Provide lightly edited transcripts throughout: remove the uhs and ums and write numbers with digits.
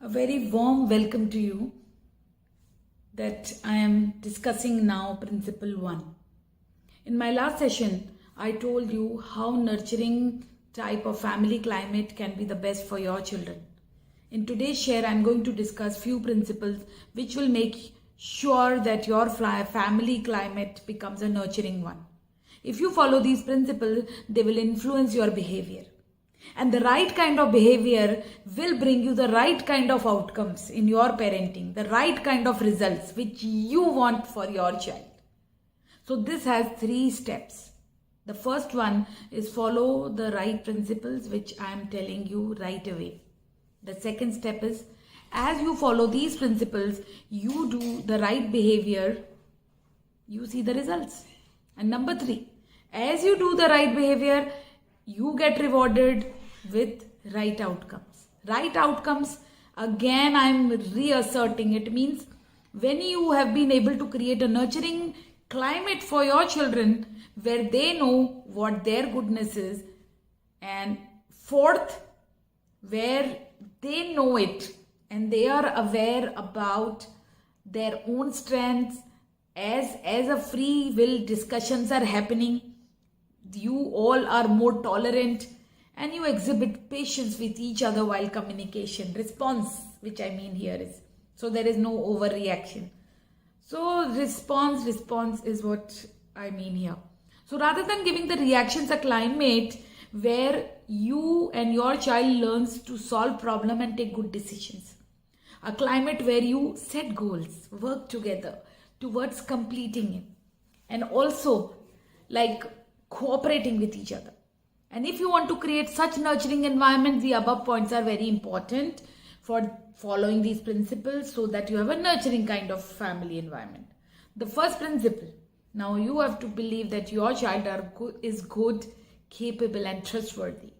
A very warm welcome to you that I am discussing now Principle 1. In my last session, I told you how nurturing type of family climate can be the best for your children. In today's share, I'm going to discuss few principles which will make sure that your family climate becomes a nurturing one. If you follow these principles, they will influence your behavior. And the right kind of behavior will bring you the right kind of outcomes in your parenting, the right kind of results which you want for your child. So this has 3 steps. The first one is follow the right principles which I am telling you right away. The second step is as you follow these principles, you do the right behavior, you see the results. And number 3, as you do the right behavior, you get rewarded with right outcomes. Right outcomes, again I'm reasserting, it means when you have been able to create a nurturing climate for your children where they know what their goodness is, and fourth, where they know it and they are aware about their own strengths, as a free will discussions are happening, you all are more tolerant and you exhibit patience with each other while communication. Response, which I mean here is, so there is no overreaction. So response is what I mean here. So rather than giving the reactions a climate where you and your child learns to solve problem and take good decisions. A climate where you set goals, work together towards completing it, and also like cooperating with each other. And if you want to create such nurturing environment, the above points are very important for following these principles so that you have a nurturing kind of family environment. The first principle, now you have to believe that your child is good, capable and trustworthy.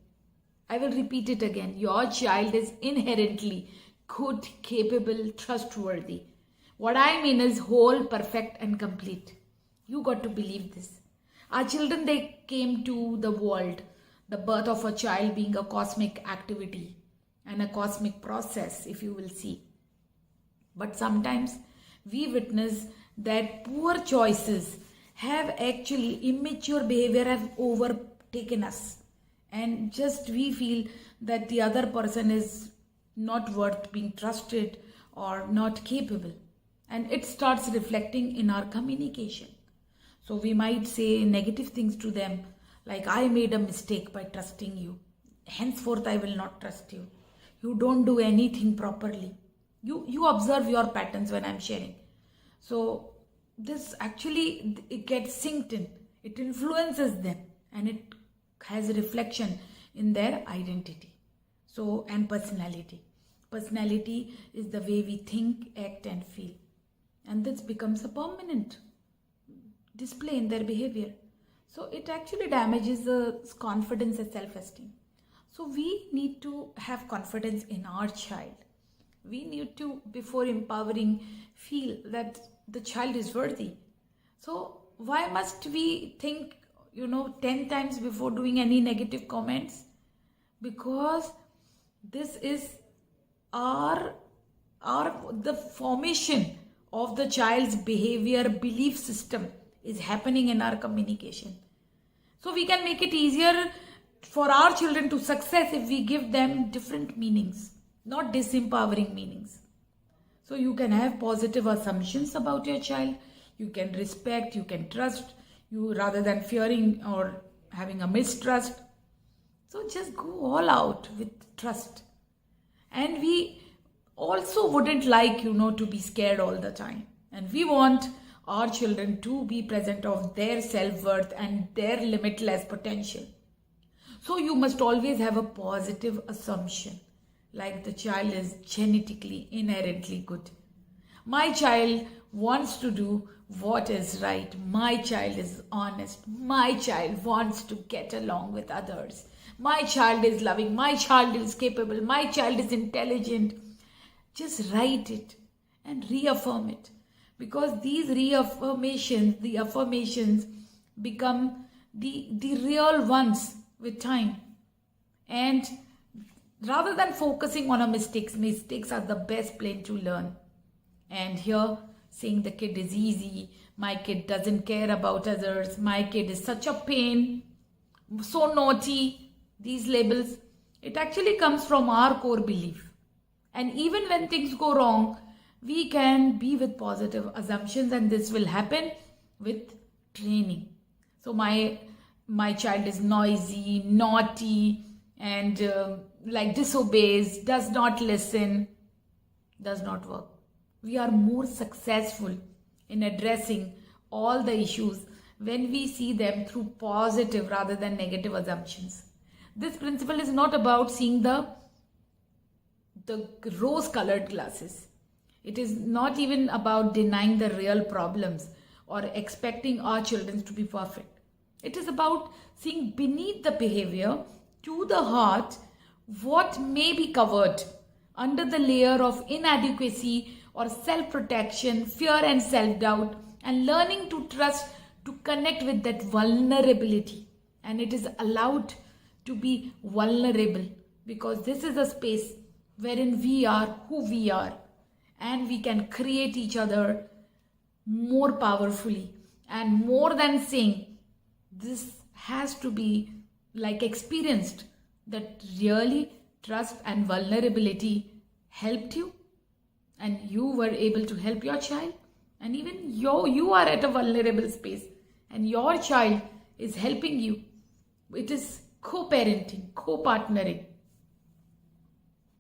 I will repeat it again. Your child is inherently good, capable, trustworthy. What I mean is whole, perfect and complete. You got to believe this. Our children, they came to the world, the birth of a child being a cosmic activity and a cosmic process, if you will see. But sometimes we witness that poor choices have actually, immature behavior have overtaken us. And just we feel that the other person is not worth being trusted or not capable. And it starts reflecting in our communication. So we might say negative things to them like, I made a mistake by trusting you. Henceforth, I will not trust you. You don't do anything properly. You observe your patterns when I'm sharing. So this actually, it gets synced in. It influences them and it has a reflection in their identity. So, and personality. Personality is the way we think, act and feel. And this becomes a permanent display in their behavior. So it actually damages the confidence and self-esteem. So we need to have confidence in our child. We need to, before empowering, feel that the child is worthy. So why must we think, 10 times before doing any negative comments? Because this is the formation of the child's behavior belief system is happening in our communication. So we can make it easier for our children to success if we give them different meanings, not disempowering meanings. So you can have positive assumptions about your child, you can respect, you can trust, you rather than fearing or having a mistrust. So just go all out with trust. And we also wouldn't like, to be scared all the time. And we want our children to be present of their self-worth and their limitless potential. So you must always have a positive assumption, like the child is genetically, inherently good. My child wants to do what is right. My child is honest. My child wants to get along with others. My child is loving. My child is capable. My child is intelligent. Just write it and reaffirm it. Because these affirmations become the real ones with time. And rather than focusing on our mistakes are the best place to learn. And here, saying the kid is easy, my kid doesn't care about others, my kid is such a pain, so naughty, these labels, it actually comes from our core belief. And even when things go wrong, we can be with positive assumptions, and this will happen with training. So my child is noisy, naughty, and like disobeys, does not listen, does not work. We are more successful in addressing all the issues when we see them through positive rather than negative assumptions. This principle is not about seeing the rose-colored glasses. It is not even about denying the real problems or expecting our children to be perfect. It is about seeing beneath the behavior, to the heart, what may be covered under the layer of inadequacy or self-protection, fear and self-doubt, and learning to trust, to connect with that vulnerability. And it is allowed to be vulnerable because this is a space wherein we are who we are, and we can create each other more powerfully. And more than saying, this has to be like experienced, that really trust and vulnerability helped you, and you were able to help your child, and even you are at a vulnerable space and your child is helping you. It is co-parenting, co-partnering.